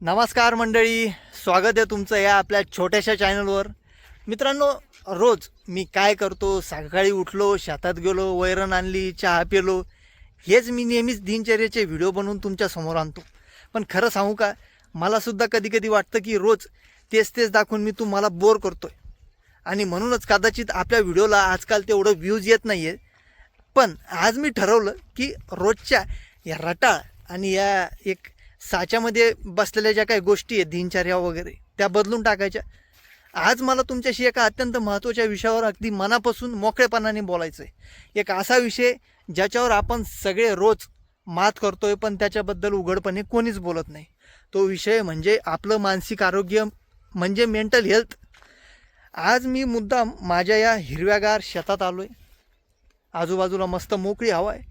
नमस्कार मंडळी, स्वागत आहे तुमचं या आपल्या छोट्याशा चॅनलवर. मित्रांनो, रोज मी काय करतो, सकाळी उठलो, शेतात गेलो, वैरण आणली, चहा पिलो, हेच मी नेहमीच दिनचर्येचे व्हिडिओ बनवून तुमच्यासमोर आणतो. पण खरं सांगू का, मलासुद्धा कधी कधी वाटतं की रोज तेच तेच दाखवून मी तुम्हाला बोर करतो आहे. आणि म्हणूनच कदाचित आपल्या व्हिडिओला आजकाल तेवढं व्ह्यूज येत नाही आहे. पण आज मी ठरवलं की रोजच्या या रटाळ आणि या एक साच्यामध्ये बसलेल्या ज्या काही गोष्टी आहेत, दिनचर्या वगैरे, त्या बदलून टाकायच्या. आज मला तुमच्याशी एका अत्यंत महत्त्वाच्या विषयावर अगदी मनापासून मोकळेपणाने बोलायचं आहे. एक असा विषय ज्याच्यावर आपण सगळे रोज मात करतोय, पण त्याच्याबद्दल उघडपणे कोणीच बोलत नाही. तो विषय म्हणजे आपलं मानसिक आरोग्य, म्हणजे मेंटल हेल्थ. आज मी मुद्दाम माझ्या या हिरव्यागार शेतात आलो आहे. आजूबाजूला मस्त मोकळी हवा आहे,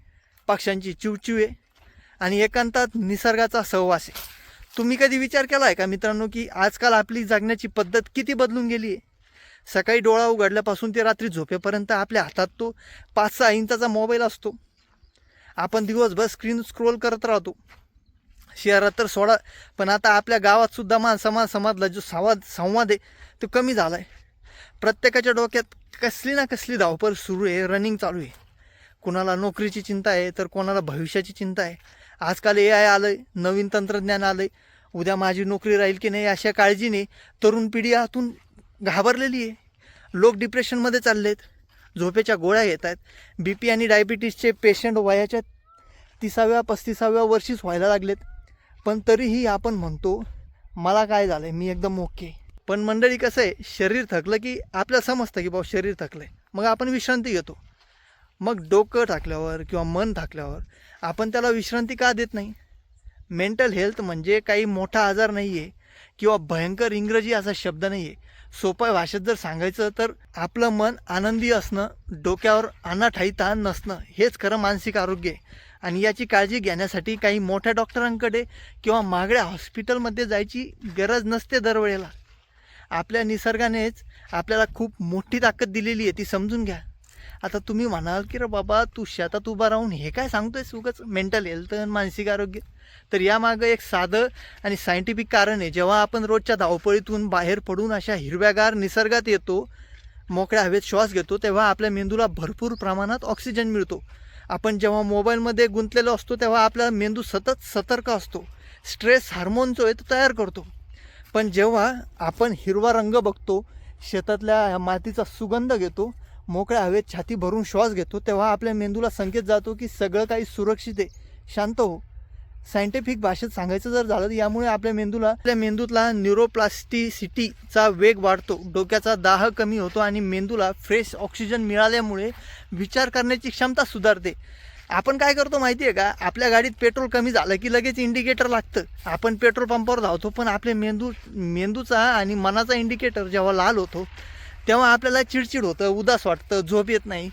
पक्ष्यांची चिवचिव आहे आणि एकांतात निसर्गाचा सहवास आहे. तुम्ही कधी विचार केला आहे का मित्रांनो की आजकाल आपली जगण्याची पद्धत किती बदलून गेली आहे? सकाळी डोळा उघडल्यापासून ते रात्री झोपेपर्यंत आपल्या हातात तो 5-6 इंचाचा मोबाईल असतो. आपण दिवसभर स्क्रीन स्क्रोल करत राहतो. शहरात तर सोडा, पण आता आपल्या गावातसुद्धा माणसामधला जो संवाद आहे तो कमी झाला आहे. प्रत्येकाच्या डोक्यात कसली ना कसली धावपळ सुरू आहे, रनिंग चालू आहे. कोणाला नोकरीची चिंता आहे, तर कोणाला भविष्याची चिंता आहे. आजकाल AI आलं आहे, नवीन तंत्रज्ञान आलं आहे. उद्या माझी नोकरी राहील की नाही अशा काळजीने तरुण पिढी आतून घाबरलेली आहे. लोक डिप्रेशनमध्ये चालले आहेत, झोपेच्या गोळ्या घेत आहेत. BP आणि डायबिटीसचे पेशंट वयाच्या 30व्या-35व्या वर्षीच व्हायला लागलेत. पण तरीही आपण म्हणतो मला काय झालं आहे, मी एकदम ओके. पण मंडळी, कसं आहे, शरीर थकलं की आपल्याला समजतं की बाबा शरीर थकलं आहे, मग आपण विश्रांती घेतो. मग डोकं टाकल्यावर किंवा मन टाकल्यावर आपण त्याला विश्रांती का देत नाही? मेंटल हेल्थ म्हणजे काही मोठा आजार नाही आहे किंवा भयंकर इंग्रजी असा शब्द नाही आहे. सोप्या भाषेत जर सांगायचं तर आपलं मन आनंदी असणं, डोक्यावर अनाठायी ताण नसणं, हेच खरं मानसिक आरोग्य आहे. आणि याची काळजी घेण्यासाठी काही मोठ्या डॉक्टरांकडे किंवा महागड्या हॉस्पिटलमध्ये जायची गरज नसते दरवेळेला. आपल्या निसर्गानेच आपल्याला खूप मोठी ताकद दिलेली आहे, ती समजून घ्या. आता तुम्ही म्हणाल की रे बाबा, तू शेतात उभा राहून हे काय सांगतोयस उगाच मेंटल हेल्थ आणि मानसिक आरोग्य? तर यामागं एक साधं आणि सायंटिफिक कारण आहे. जेव्हा आपण रोजच्या धावपळीतून बाहेर पडून अशा हिरव्यागार निसर्गात येतो, मोकळ्या हवेत श्वास घेतो, तेव्हा आपल्या मेंदूला भरपूर प्रमाणात ऑक्सिजन मिळतो. आपण जेव्हा मोबाईलमध्ये गुंतलेलो असतो तेव्हा आपला मेंदू सतत सतर्क असतो, स्ट्रेस हार्मोन जो आहे तो तयार करतो. पण जेव्हा आपण हिरवा रंग बघतो, शेतातल्या मातीचा सुगंध घेतो, मोकळ्या हवेत छाती भरून श्वास घेतो, तेव्हा आपल्या मेंदूला संकेत जातो की सगळं काही सुरक्षित आहे, शांत हो. सायंटिफिक भाषेत सांगायचं जर झालं तर यामुळे आपल्या मेंदूतला न्यूरोप्लास्टिसिटीचा वेग वाढतो, डोक्याचा दाह कमी होतो आणि मेंदूला फ्रेश ऑक्सिजन मिळाल्यामुळे विचार करण्याची क्षमता सुधारते. आपण काय करतो माहिती आहे का? आपल्या गाडीत पेट्रोल कमी झालं की लगेच इंडिकेटर लागतं. आपण पेट्रोल पंपावर धावतो, पण आपल्या मेंदूचा आणि मनाचा इंडिकेटर जेव्हा लाल होतो तेव्हा आपल्याला चिडचिड होतं, उदास वाटतं, झोप येत नाही.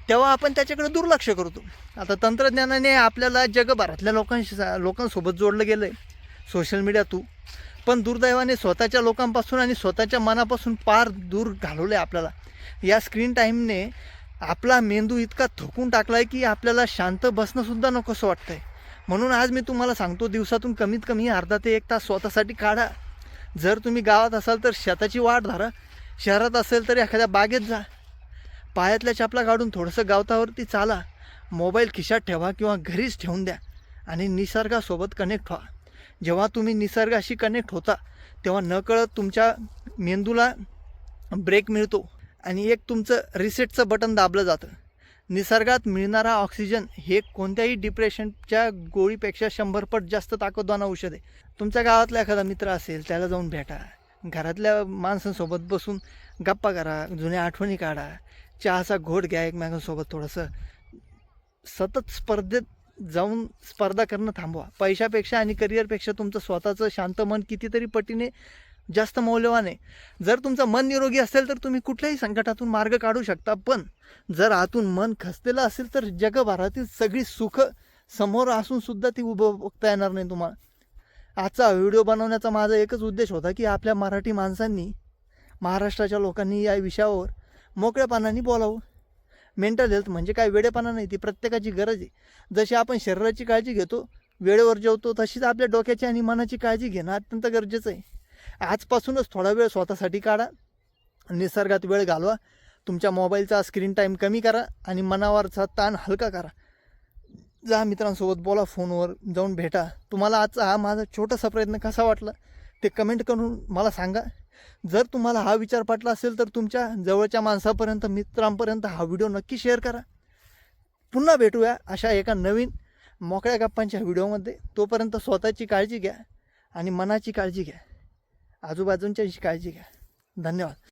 तेव्हा आपण त्याच्याकडे दुर्लक्ष करतो. आता तंत्रज्ञानाने आपल्याला जगभरातल्या लोकांसोबत जोडलं गेलं आहे सोशल मीडिया थ्रू. पण दुर्दैवाने स्वतःच्या लोकांपासून आणि स्वतःच्या मनापासून पार दूर घालवलं आहे आपल्याला. या स्क्रीन टाईमने आपला मेंदू इतका थकून टाकला आहे की आपल्याला शांत बसणंसुद्धा नकोसं वाटतं आहे. म्हणून आज मी तुम्हाला सांगतो, दिवसातून कमीत कमी अर्धा ते 1 तास स्वतःसाठी काढा. जर तुम्ही गावात असाल तर शेताची वाट धरा, शहरात असेल तर एखाद्या बागेत जा, पायातल्या चपला काढून थोडंसं गावतावरती चाला, मोबाईल खिशात ठेवा किंवा घरीच ठेवून द्या आणि निसर्गासोबत कनेक्ट व्हा. जेव्हा तुम्ही निसर्गाशी कनेक्ट होता तेव्हा नकळत तुमच्या मेंदूला ब्रेक मिळतो आणि एक तुमचं रिसेटचं बटन दाबलं जातं. निसर्गात मिळणारा ऑक्सिजन हे कोणत्याही डिप्रेशनच्या गोळीपेक्षा 100 पट जास्त ताकदवान औषध आहे. तुमच्या गावातला एखादा मित्र असेल, त्याला जाऊन भेटा, घरातल्या माणसांसोबत बसून गप्पा करा, जुन्या आठवणी काढा, चहाचा घोट घ्या एकमेकांसोबत. थोडंसं सतत स्पर्धेत जाऊन स्पर्धा करणं थांबवा. पैशापेक्षा आणि करिअरपेक्षा तुमचं स्वतःचं शांत मन कितीतरी पटीने जास्त मौल्यवान आहे. जर तुमचं मन निरोगी असेल तर तुम्ही कुठल्याही संकटातून मार्ग काढू शकता. पण जर आतून मन खचलेलं असेल तर जगभरातील सगळी सुख समोर असूनसुद्धा ती बघता येणार नाही तुम्हाला. आजचा व्हिडिओ बनवण्याचा माझा एकच उद्देश होता की आपल्या मराठी माणसांनी, महाराष्ट्राच्या लोकांनी या विषयावर मोकळेपणाने बोलावं. मेंटल हेल्थ म्हणजे काय वेडेपणा नाही, ती प्रत्येकाची गरज आहे. जशी आपण शरीराची काळजी घेतो वेळेवर जेवतो तशीच आपल्या डोक्याची आणि मनाची काळजी घेणं अत्यंत गरजेचं आहे. आजपासूनच थोडा वेळ स्वतःसाठी काढा, निसर्गात वेळ घालवा, तुमच्या मोबाईलचा स्क्रीन टाईम कमी करा आणि मनावरचा ताण हलका करा. जा मित्रांसोबत बोला, फोनवर जाऊन भेटा. तुम्हाला आजचा हा माझा छोटासा प्रयत्न कसा वाटला ते कमेंट करून मला सांगा. जर तुम्हाला हा विचार पटला असेल तर तुमच्या जवळच्या माणसापर्यंत, मित्रांपर्यंत हा व्हिडिओ नक्की शेअर करा. पुन्हा भेटूया अशा एका नवीन मोकळ्या गप्पांच्या व्हिडिओमध्ये. तोपर्यंत स्वतःची काळजी घ्या आणि मनाची काळजी घ्या, आजूबाजूंची काळजी घ्या. धन्यवाद.